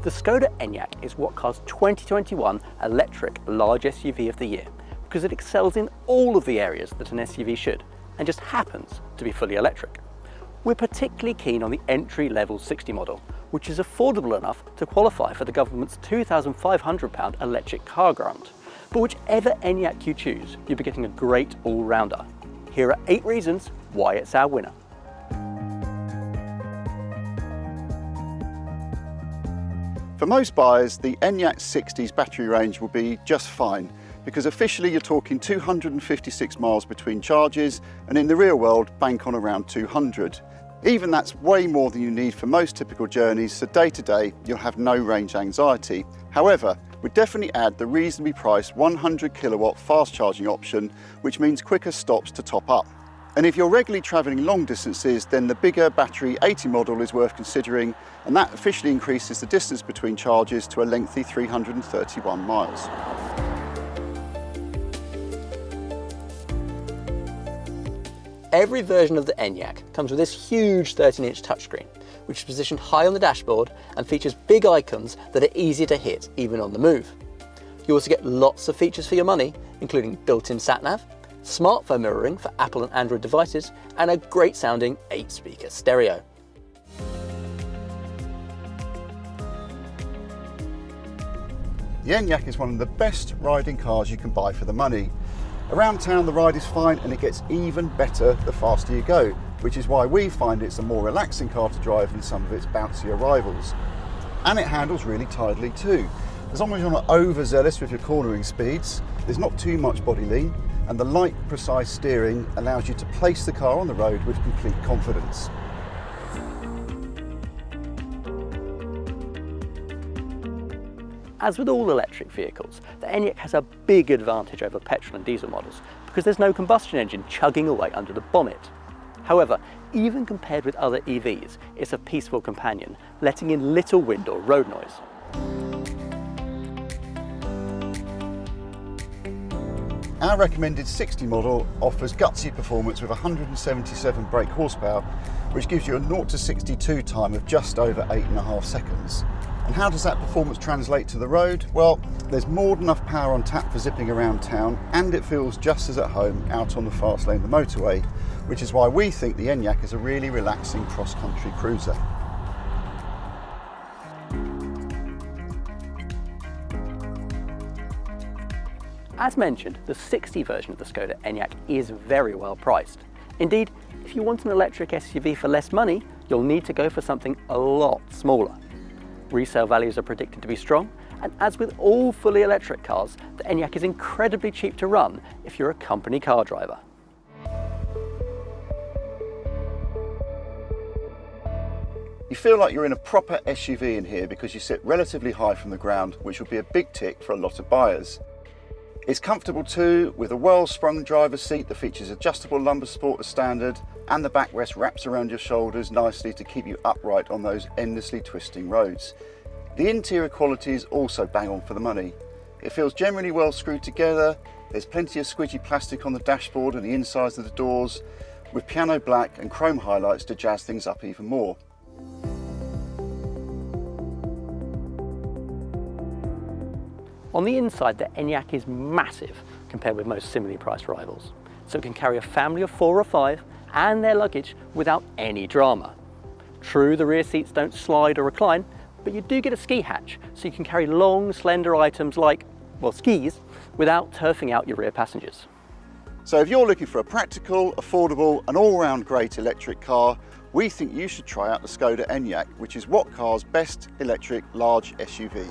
The SKODA ENYAQ is what cars 2021 electric large SUV of the year because it excels in all of the areas that an SUV should and just happens to be fully electric. We're particularly keen on the entry-level 60 model, which is affordable enough to qualify for the government's £2,500 electric car grant. But whichever ENYAQ you choose, you'll be getting a great all-rounder. Here are 8 reasons why it's our winner. For most buyers, the ENYAQ 60's battery range will be just fine, because officially you're talking 256 miles between charges, and in the real world, bank on around 200. Even that's way more than you need for most typical journeys, so day to day, you'll have no range anxiety. However, we'd definitely add the reasonably priced 100 kilowatt fast charging option, which means quicker stops to top up. And if you're regularly travelling long distances, then the bigger battery 80 model is worth considering, and that officially increases the distance between charges to a lengthy 331 miles. Every version of the ENYAQ comes with this huge 13-inch touchscreen, which is positioned high on the dashboard and features big icons that are easy to hit even on the move. You also get lots of features for your money, including built-in sat-nav, smartphone mirroring for Apple and Android devices, and a great sounding 8-speaker stereo. The ENYAQ is one of the best riding cars you can buy for the money. Around town the ride is fine, and it gets even better the faster you go, which is why we find it's a more relaxing car to drive than some of its bouncier rivals. And it handles really tidily too. As long as you're not overzealous with your cornering speeds, there's not too much body lean, and the light, precise steering allows you to place the car on the road with complete confidence. As with all electric vehicles, the ENYAQ has a big advantage over petrol and diesel models because there's no combustion engine chugging away under the bonnet. However, even compared with other EVs, it's a peaceful companion, letting in little wind or road noise. Our recommended 60 model offers gutsy performance with 177 brake horsepower, which gives you a 0 to 62 time of just over 8.5 seconds. And how does that performance translate to the road? Well, there's more than enough power on tap for zipping around town, and it feels just as at home out on the fast lane of the motorway, which is why we think the ENYAQ is a really relaxing cross-country cruiser. As mentioned, the 60 version of the SKODA ENYAQ is very well priced. Indeed, if you want an electric SUV for less money, you'll need to go for something a lot smaller. Resale values are predicted to be strong, and as with all fully electric cars, the ENYAQ is incredibly cheap to run if you're a company car driver. You feel like you're in a proper SUV in here because you sit relatively high from the ground, which will be a big tick for a lot of buyers. It's comfortable too, with a well-sprung driver's seat that features adjustable lumbar support as standard, and the backrest wraps around your shoulders nicely to keep you upright on those endlessly twisting roads. The interior quality is also bang on for the money. It feels generally well screwed together, there's plenty of squidgy plastic on the dashboard and the insides of the doors, with piano black and chrome highlights to jazz things up even more. On the inside, the ENYAQ is massive compared with most similarly priced rivals, so it can carry a family of 4 or 5 and their luggage without any drama. True, the rear seats don't slide or recline, but you do get a ski hatch, so you can carry long, slender items like, well, skis, without turfing out your rear passengers. So if you're looking for a practical, affordable and all-round great electric car, we think you should try out the SKODA ENYAQ, which is what car's best electric large SUV.